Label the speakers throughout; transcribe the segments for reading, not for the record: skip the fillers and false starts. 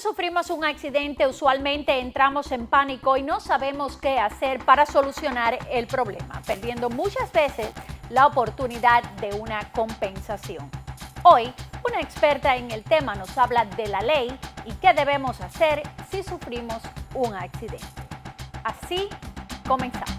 Speaker 1: sufrimos un accidente, usualmente entramos en pánico y no sabemos qué hacer para solucionar el problema, perdiendo muchas veces la oportunidad de una compensación. Hoy, una experta en el tema nos habla de la ley y qué debemos hacer si sufrimos un accidente. Así comenzamos.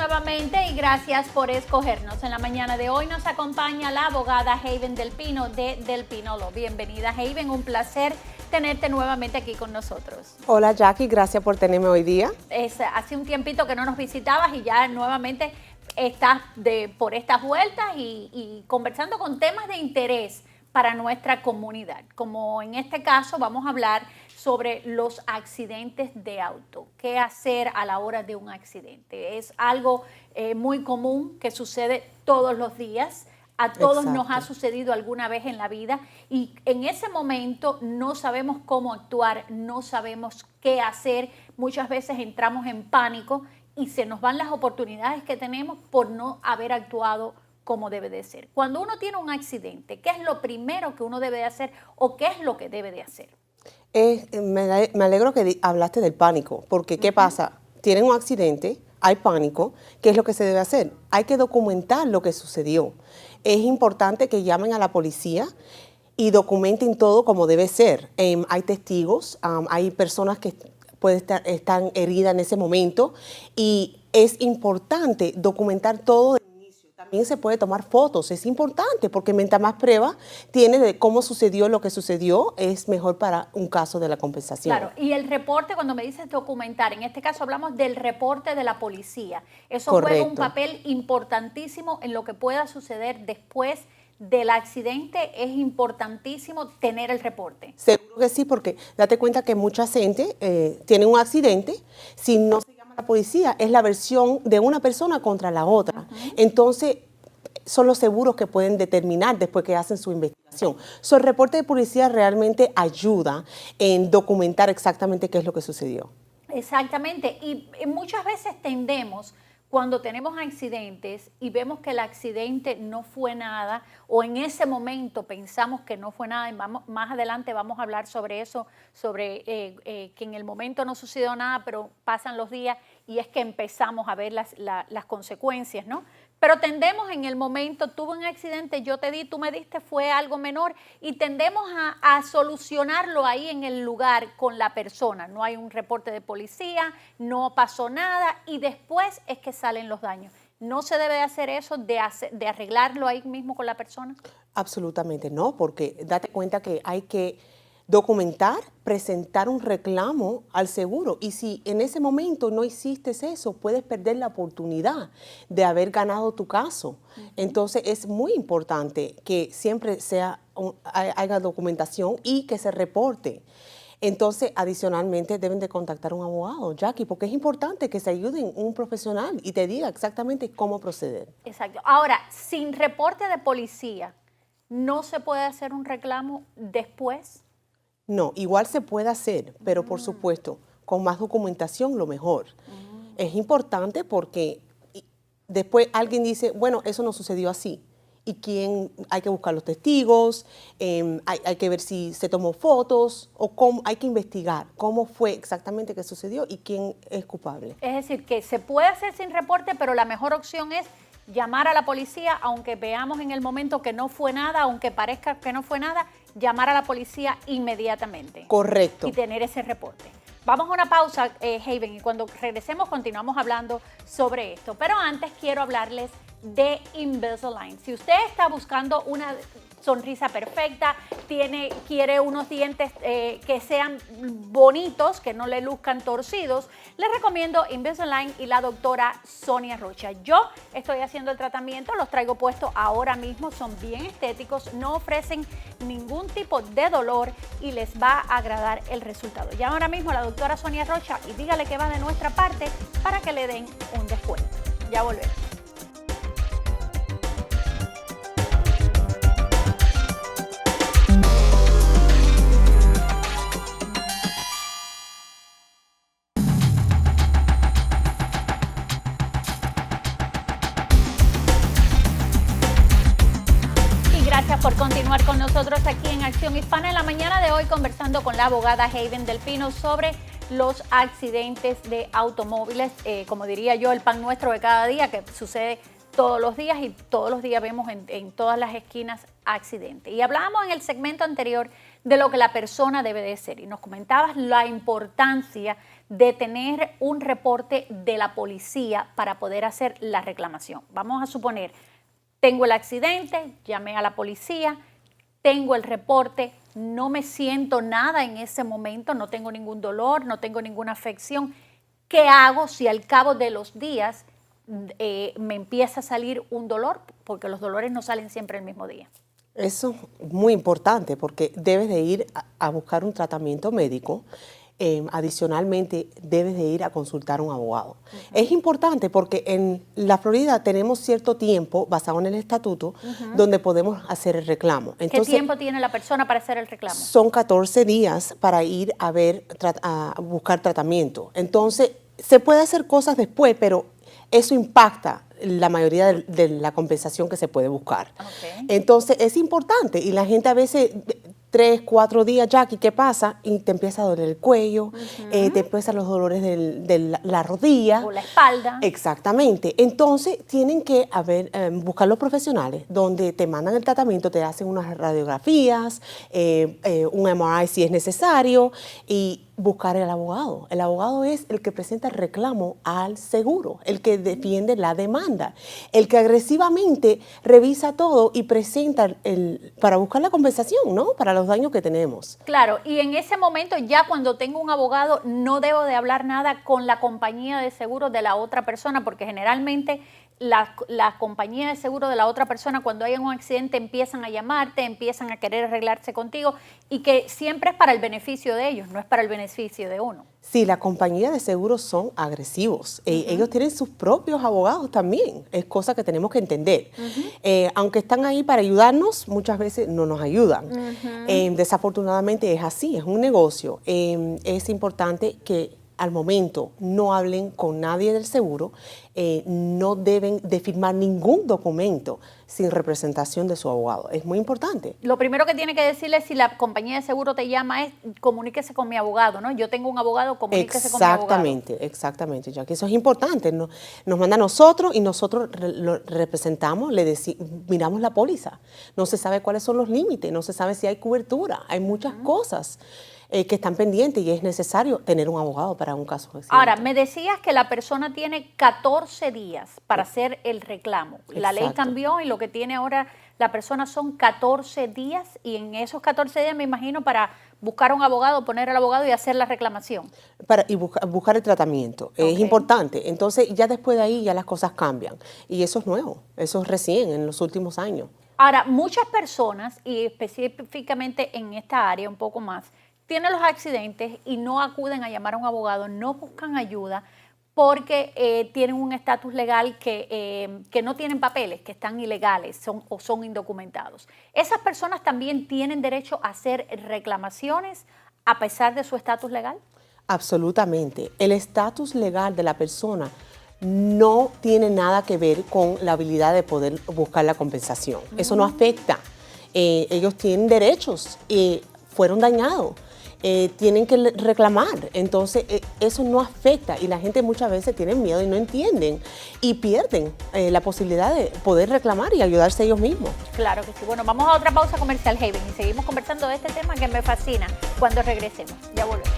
Speaker 1: Nuevamente y gracias por escogernos. En la mañana de hoy nos acompaña la abogada Haven Del Pino de Del Pino Law. Bienvenida, Haven, un placer tenerte nuevamente aquí con nosotros.
Speaker 2: Hola Jackie, gracias por tenerme hoy día.
Speaker 1: Hace un tiempito que no nos visitabas y ya nuevamente estás por estas vueltas y conversando con temas de interés para nuestra comunidad. Como en este caso vamos a hablar sobre los accidentes de auto. ¿Qué hacer a la hora de un accidente? Es algo muy común que sucede todos los días. A todos nos ha sucedido alguna vez en la vida y en ese momento no sabemos cómo actuar, no sabemos qué hacer. Muchas veces entramos en pánico y se nos van las oportunidades que tenemos por no haber actuado como debe de ser. Cuando uno tiene un accidente, ¿qué es lo primero que uno debe de hacer o qué es lo que debe de hacer?
Speaker 2: Me alegro que hablaste del pánico, porque ¿qué pasa? Tienen un accidente, hay pánico, ¿qué es lo que se debe hacer? Hay que documentar lo que sucedió. Es importante que llamen a la policía y documenten todo como debe ser. Hay testigos, hay personas que están heridas en ese momento y es importante documentar todo. También se puede tomar fotos, es importante porque mientras más prueba tiene de cómo sucedió lo que sucedió, es mejor para un caso de la compensación.
Speaker 1: Claro, y el reporte, cuando me dices documentar, en este caso hablamos del reporte de la policía. Eso
Speaker 2: Correcto.
Speaker 1: juega un papel importantísimo en lo que pueda suceder después del accidente. Es importantísimo tener el reporte.
Speaker 2: Seguro que sí, porque date cuenta que mucha gente tiene un accidente, si no se llama a la policía, es la versión de una persona contra la otra. Entonces, son los seguros que pueden determinar después que hacen su investigación. El reporte de policía realmente ayuda en documentar exactamente qué es lo que sucedió.
Speaker 1: Exactamente, y muchas veces tendemos, cuando tenemos accidentes y vemos que el accidente no fue nada, o en ese momento pensamos que no fue nada, y más adelante vamos a hablar sobre eso, sobre que en el momento no sucedió nada, pero pasan los días y es que empezamos a ver las consecuencias, ¿no? Pero tendemos en el momento, tuve un accidente, yo te di, tú me diste, fue algo menor y tendemos a solucionarlo ahí en el lugar con la persona. No hay un reporte de policía, no pasó nada y después es que salen los daños. ¿No se debe de hacer eso, de arreglarlo ahí mismo con la persona?
Speaker 2: Absolutamente no, porque date cuenta que hay que documentar, presentar un reclamo al seguro y si en ese momento no hiciste eso, puedes perder la oportunidad de haber ganado tu caso. Entonces es muy importante que siempre haya documentación y que se reporte. Entonces, adicionalmente, deben de contactar a un abogado, Jackie, porque es importante que se ayuden un profesional y te diga exactamente cómo proceder.
Speaker 1: Exacto. Ahora, sin reporte de policía, ¿no se puede hacer un reclamo después?
Speaker 2: No, igual se puede hacer, pero por supuesto, con más documentación lo mejor. Es importante porque después alguien dice, bueno, eso no sucedió así. Y hay que buscar los testigos, hay que ver si se tomó fotos o hay que investigar cómo fue exactamente que sucedió y quién es culpable.
Speaker 1: Es decir, que se puede hacer sin reporte, pero la mejor opción es llamar a la policía, aunque veamos en el momento que no fue nada, aunque parezca que no fue nada, llamar a la policía inmediatamente.
Speaker 2: Correcto.
Speaker 1: Y tener ese reporte. Vamos a una pausa, Haven, y cuando regresemos continuamos hablando sobre esto. Pero antes quiero hablarles de Invisalign. Si usted está buscando una sonrisa perfecta, quiere unos dientes que sean bonitos, que no le luzcan torcidos, les recomiendo Invisalign y la doctora Sonia Rocha. Yo estoy haciendo el tratamiento, los traigo puestos ahora mismo, son bien estéticos, no ofrecen ningún tipo de dolor y les va a agradar el resultado. Llama ahora mismo a la doctora Sonia Rocha y dígale que va de nuestra parte para que le den un descuento. Ya volvemos. por continuar con nosotros aquí en Acción Hispana. En la mañana de hoy conversando con la abogada Haven del Pino sobre los accidentes de automóviles, como diría yo, el pan nuestro de cada día, que sucede todos los días y todos los días vemos en todas las esquinas accidentes. Y hablábamos en el segmento anterior de lo que la persona debe de ser y nos comentabas la importancia de tener un reporte de la policía para poder hacer la reclamación. Vamos a suponer, tengo el accidente, llamé a la policía, tengo el reporte, no me siento nada en ese momento, no tengo ningún dolor, no tengo ninguna afección. ¿Qué hago si al cabo de los días me empieza a salir un dolor? Porque los dolores no salen siempre el mismo día.
Speaker 2: Eso es muy importante porque debes de ir a buscar un tratamiento médico. Adicionalmente, debes de ir a consultar a un abogado. Es importante porque en la Florida tenemos cierto tiempo, basado en el estatuto, donde podemos hacer el reclamo. Entonces,
Speaker 1: ¿qué tiempo tiene la persona para hacer el reclamo?
Speaker 2: Son 14 días para ir a buscar tratamiento. Entonces, se puede hacer cosas después, pero eso impacta la mayoría de la compensación que se puede buscar.
Speaker 1: Okay.
Speaker 2: Entonces, es importante y la gente a veces 3, 4 días, Jackie, ¿qué pasa? Y te empieza a doler el cuello, te empiezan los dolores de la rodilla.
Speaker 1: O la espalda.
Speaker 2: Exactamente. Entonces, tienen que buscar los profesionales donde te mandan el tratamiento, te hacen unas radiografías, un MRI si es necesario y buscar el abogado. El abogado es el que presenta el reclamo al seguro, el que defiende la demanda, el que agresivamente revisa todo y presenta para buscar la compensación, ¿no? Para los daños que tenemos.
Speaker 1: Claro, y en ese momento ya cuando tengo un abogado no debo de hablar nada con la compañía de seguros de la otra persona, porque generalmente la compañía de seguro de la otra persona, cuando hay un accidente, empiezan a llamarte, empiezan a querer arreglarse contigo y que siempre es para el beneficio de ellos, no es para el beneficio de uno.
Speaker 2: Sí, la compañía de seguros son agresivos. Ellos tienen sus propios abogados también. Es cosa que tenemos que entender. Aunque están ahí para ayudarnos, muchas veces no nos ayudan. Desafortunadamente es así, es un negocio. Es importante que al momento no hablen con nadie del seguro, no deben de firmar ningún documento sin representación de su abogado. Es muy importante.
Speaker 1: Lo primero que tiene que decirle si la compañía de seguro te llama es comuníquese con mi abogado, ¿no? Yo tengo un abogado, comuníquese con mi abogado.
Speaker 2: Exactamente, ya que eso es importante. Nos manda a nosotros y nosotros lo representamos, miramos la póliza. No se sabe cuáles son los límites, no se sabe si hay cobertura, hay muchas cosas que están pendientes y es necesario tener un abogado para un caso así.
Speaker 1: Ahora, me decías que la persona tiene 14 días para hacer el reclamo. La ley cambió y lo que tiene ahora la persona son 14 días y en esos 14 días me imagino para buscar un abogado, poner al abogado y hacer la reclamación.
Speaker 2: Y buscar el tratamiento. Es importante. Entonces, ya después de ahí ya las cosas cambian. Y eso es nuevo, eso es recién, en los últimos años.
Speaker 1: Ahora, muchas personas, y específicamente en esta área un poco más, tienen los accidentes y no acuden a llamar a un abogado, no buscan ayuda porque tienen un estatus legal que no tienen papeles, que están ilegales o son indocumentados. ¿Esas personas también tienen derecho a hacer reclamaciones a pesar de su estatus legal?
Speaker 2: Absolutamente. El estatus legal de la persona no tiene nada que ver con la habilidad de poder buscar la compensación. Eso no afecta. Ellos tienen derechos, fueron dañados. Tienen que reclamar, entonces eso no afecta y la gente muchas veces tiene miedo y no entienden y pierden la posibilidad de poder reclamar y ayudarse ellos mismos.
Speaker 1: Claro que sí. Bueno, vamos a otra pausa comercial, Haven, y seguimos conversando de este tema que me fascina cuando regresemos. Ya volvemos.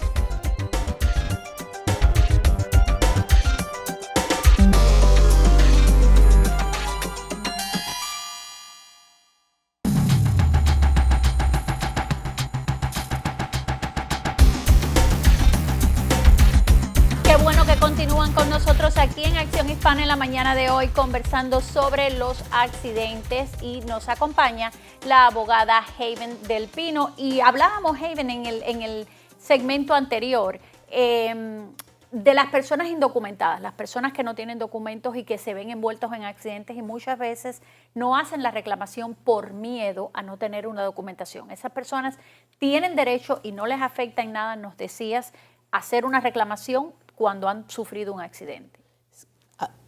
Speaker 1: Continúan con nosotros aquí en Acción Hispana en la mañana de hoy conversando sobre los accidentes y nos acompaña la abogada Haven del Pino y hablábamos, Haven, en el segmento anterior de las personas indocumentadas, las personas que no tienen documentos y que se ven envueltos en accidentes y muchas veces no hacen la reclamación por miedo a no tener una documentación. Esas personas tienen derecho y no les afecta en nada, nos decías, hacer una reclamación cuando han sufrido un accidente.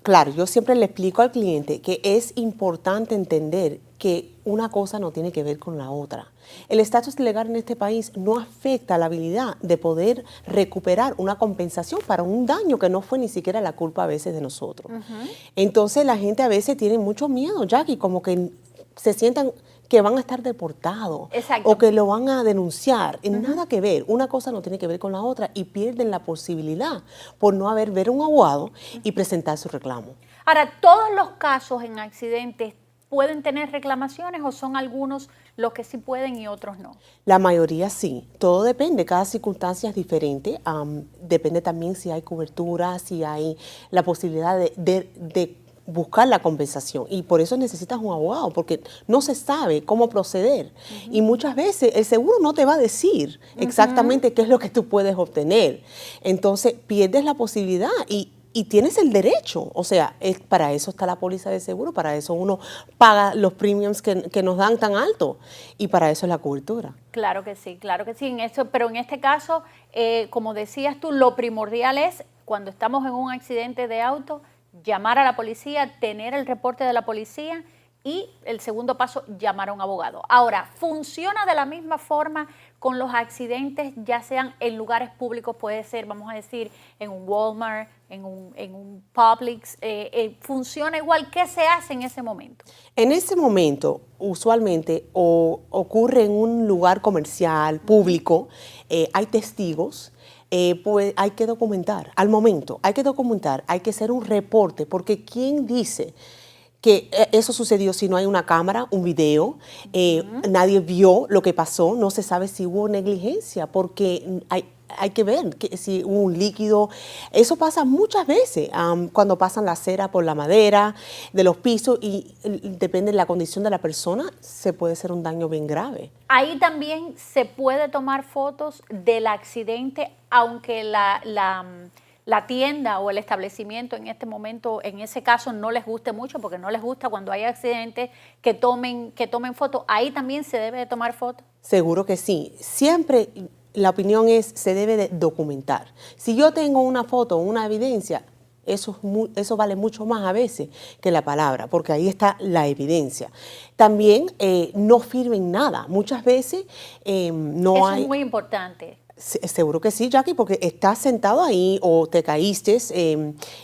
Speaker 2: Claro, yo siempre le explico al cliente que es importante entender que una cosa no tiene que ver con la otra. El estatus legal en este país no afecta la habilidad de poder recuperar una compensación para un daño que no fue ni siquiera la culpa a veces de nosotros. Entonces la gente a veces tiene mucho miedo, Jackie, como que se sientan que van a estar deportados.
Speaker 1: Exacto.
Speaker 2: O que lo van a denunciar. Nada que ver. Una cosa no tiene que ver con la otra y pierden la posibilidad por no haber ver un abogado y presentar su reclamo.
Speaker 1: Ahora, ¿todos los casos en accidentes pueden tener reclamaciones o son algunos los que sí pueden y otros no?
Speaker 2: La mayoría sí. Todo depende. Cada circunstancia es diferente. Depende también si hay cobertura, si hay la posibilidad de buscar la compensación, y por eso necesitas un abogado, porque no se sabe cómo proceder, y muchas veces el seguro no te va a decir exactamente qué es lo que tú puedes obtener. Entonces pierdes la posibilidad y tienes el derecho. O sea, para eso está la póliza de seguro, para eso uno paga los premiums que nos dan tan alto, y para eso es la cobertura.
Speaker 1: Claro que sí, en eso, pero en este caso, como decías tú, lo primordial es, cuando estamos en un accidente de auto, llamar a la policía, tener el reporte de la policía, y el segundo paso, llamar a un abogado. Ahora, ¿funciona de la misma forma con los accidentes, ya sean en lugares públicos, puede ser, vamos a decir, en un Walmart, en un Publix? ¿Funciona igual? ¿Qué se hace en ese momento?
Speaker 2: En ese momento, usualmente, ocurre en un lugar comercial, público, hay testigos. Pues hay que documentar, al momento, hay que documentar, hay que hacer un reporte, porque ¿quién dice que eso sucedió si no hay una cámara, un video? Nadie vio lo que pasó, no se sabe si hubo negligencia, porque hay que ver si hubo un líquido. Eso pasa muchas veces cuando pasan la cera por la madera de los pisos, y depende de la condición de la persona, se puede ser un daño bien grave.
Speaker 1: Ahí también se puede tomar fotos del accidente, aunque la tienda o el establecimiento en este momento, en ese caso, no les guste mucho, porque no les gusta cuando hay accidentes que tomen fotos. Ahí también se debe de tomar fotos.
Speaker 2: Seguro que sí. Siempre la opinión es, se debe de documentar. Si yo tengo una foto, una evidencia, eso vale mucho más a veces que la palabra, porque ahí está la evidencia. También no firmen nada. Muchas veces no hay...
Speaker 1: Eso es muy importante.
Speaker 2: Seguro que sí, Jackie, porque estás sentado ahí o te caíste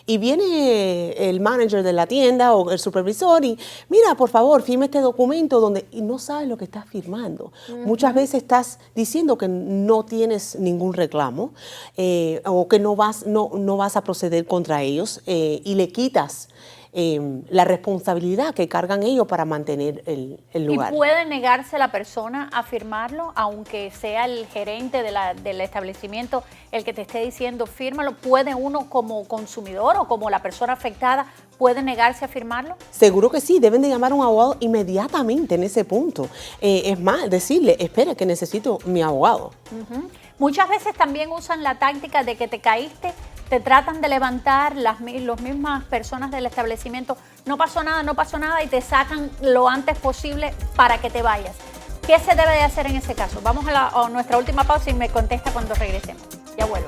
Speaker 2: y viene el manager de la tienda o el supervisor y mira, por favor, firme este documento y no sabes lo que estás firmando. Muchas veces estás diciendo que no tienes ningún reclamo o que no vas a proceder contra ellos y le quitas la responsabilidad que cargan ellos para mantener el lugar.
Speaker 1: ¿Y puede negarse la persona a firmarlo, aunque sea el gerente del establecimiento el que te esté diciendo fírmalo? ¿Puede uno como consumidor o como la persona afectada, puede negarse a firmarlo?
Speaker 2: Seguro que sí, deben de llamar a un abogado inmediatamente en ese punto. Es más, decirle, espera que necesito mi abogado.
Speaker 1: Muchas veces también usan la táctica de que te caíste, te tratan de levantar las mismas personas del establecimiento, no pasó nada, y te sacan lo antes posible para que te vayas. ¿Qué se debe de hacer en ese caso? Vamos a nuestra última pausa y me contesta cuando regresemos. Ya vuelvo.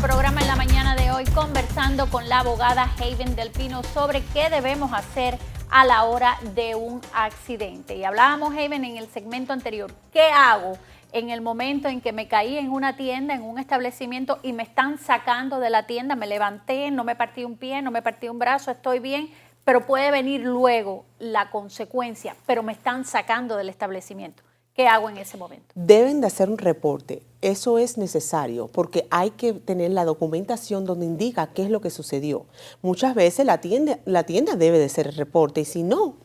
Speaker 1: Programa en la mañana de hoy, conversando con la abogada Haven Del Pino sobre qué debemos hacer a la hora de un accidente. Y hablábamos, Haven, en el segmento anterior, ¿qué hago en el momento en que me caí en una tienda, en un establecimiento y me están sacando de la tienda? Me levanté, no me partí un pie, no me partí un brazo, estoy bien, pero puede venir luego la consecuencia, pero me están sacando del establecimiento. ¿Qué hago en ese momento?
Speaker 2: Deben de hacer un reporte. Eso es necesario porque hay que tener la documentación donde indica qué es lo que sucedió. Muchas veces la tienda debe de hacer el reporte, y si no,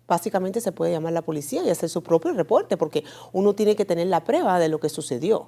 Speaker 2: básicamente se puede llamar a la policía y hacer su propio reporte, porque uno tiene que tener la prueba de lo que sucedió.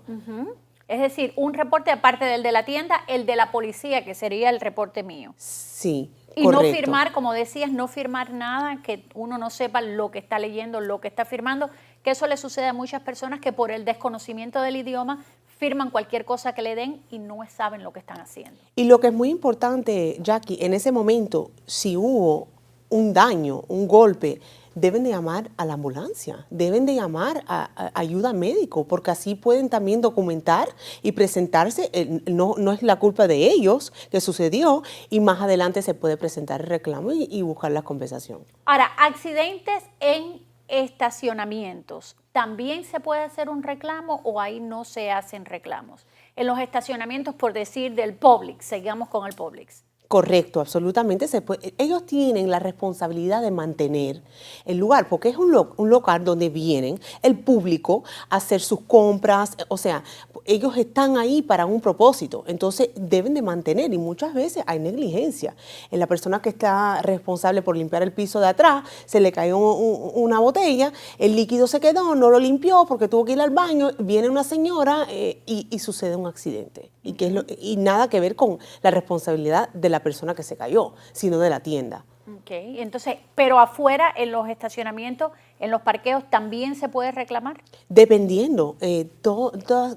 Speaker 1: Es decir, un reporte aparte del de la tienda, el de la policía, que sería el reporte mío.
Speaker 2: Sí,
Speaker 1: y
Speaker 2: correcto.
Speaker 1: no firmar, como decías, no firmar nada, que uno no sepa lo que está leyendo, lo que está firmando, que eso le sucede a muchas personas que por el desconocimiento del idioma firman cualquier cosa que le den y no saben lo que están haciendo.
Speaker 2: Y lo que es muy importante, Jackie, en ese momento, si hubo un daño, un golpe, deben de llamar a la ambulancia, deben de llamar a ayuda médico, porque así pueden también documentar y presentarse. No es la culpa de ellos que sucedió, y más adelante se puede presentar el reclamo y buscar la compensación.
Speaker 1: Ahora, accidentes en estacionamientos, ¿también se puede hacer un reclamo o ahí no se hacen reclamos? En los estacionamientos, por decir, del Publix, sigamos con el Publix.
Speaker 2: Correcto, absolutamente se puede. Ellos tienen la responsabilidad de mantener el lugar, porque es un local donde vienen el público a hacer sus compras, o sea, ellos están ahí para un propósito, entonces deben de mantener, y muchas veces hay negligencia. En la persona que está responsable por limpiar el piso de atrás, se le cayó una botella, el líquido se quedó, no lo limpió porque tuvo que ir al baño, viene una señora y sucede un accidente. Y nada que ver con la responsabilidad de la persona que se cayó, sino de la tienda.
Speaker 1: Ok, entonces, pero afuera, en los estacionamientos, en los parqueos, ¿también se puede reclamar?
Speaker 2: Dependiendo,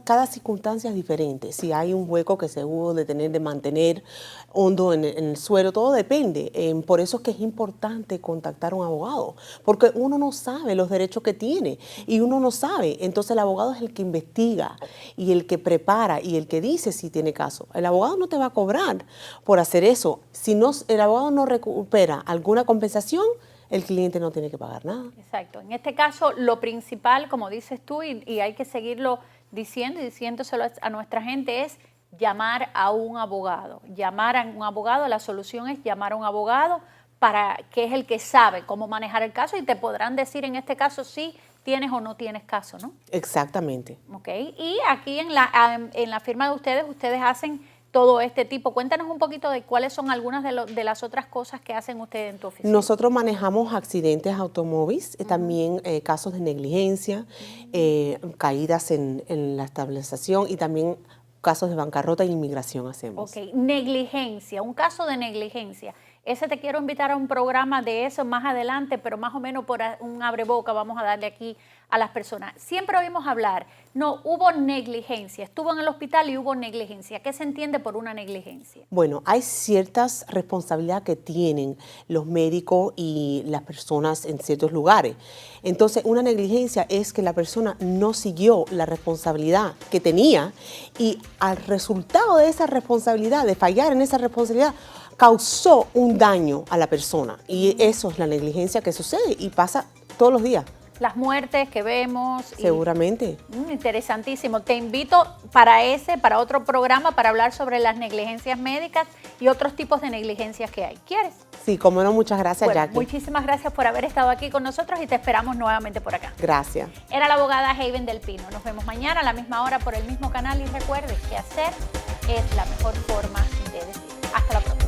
Speaker 2: cada circunstancia es diferente. Si hay un hueco que se hubo de mantener hondo en el suelo, todo depende. Por eso es que es importante contactar a un abogado, porque uno no sabe los derechos que tiene y uno no sabe. Entonces el abogado es el que investiga y el que prepara y el que dice si tiene caso. El abogado no te va a cobrar por hacer eso. Si no, el abogado no recupera alguna compensación, el cliente no tiene que pagar nada.
Speaker 1: Exacto. En este caso, lo principal, como dices tú, y hay que seguirlo diciendo y diciéndoselo a nuestra gente, es llamar a un abogado. Llamar a un abogado, la solución es llamar a un abogado que es el que sabe cómo manejar el caso y te podrán decir en este caso si tienes o no tienes caso, ¿no?
Speaker 2: Exactamente.
Speaker 1: Ok. Y aquí en la firma de ustedes hacen todo este tipo. Cuéntanos un poquito de cuáles son algunas de las otras cosas que hacen ustedes en tu oficina.
Speaker 2: Nosotros manejamos accidentes automóviles, también casos de negligencia, caídas en la estabilización y también casos de bancarrota e inmigración hacemos.
Speaker 1: Ok, negligencia, un caso de negligencia. Ese te quiero invitar a un programa de eso más adelante, pero más o menos por un abreboca vamos a darle aquí a las personas. Siempre oímos hablar, no, hubo negligencia, estuvo en el hospital y hubo negligencia. ¿Qué se entiende por una negligencia?
Speaker 2: Bueno, hay ciertas responsabilidades que tienen los médicos y las personas en ciertos lugares. Entonces, una negligencia es que la persona no siguió la responsabilidad que tenía y al resultado de esa responsabilidad, de fallar en esa responsabilidad, causó un daño a la persona. Y eso es la negligencia que sucede y pasa todos los días.
Speaker 1: Las muertes que vemos.
Speaker 2: Seguramente.
Speaker 1: Interesantísimo. Te invito para otro programa para hablar sobre las negligencias médicas y otros tipos de negligencias que hay. ¿Quieres?
Speaker 2: Sí, cómo no, muchas gracias,
Speaker 1: Bueno,
Speaker 2: Jackie.
Speaker 1: muchísimas gracias por haber estado aquí con nosotros y te esperamos nuevamente por acá.
Speaker 2: Gracias.
Speaker 1: Era la abogada Haven del Pino. Nos vemos mañana a la misma hora por el mismo canal y recuerde que hacer es la mejor forma de decir. Hasta la próxima.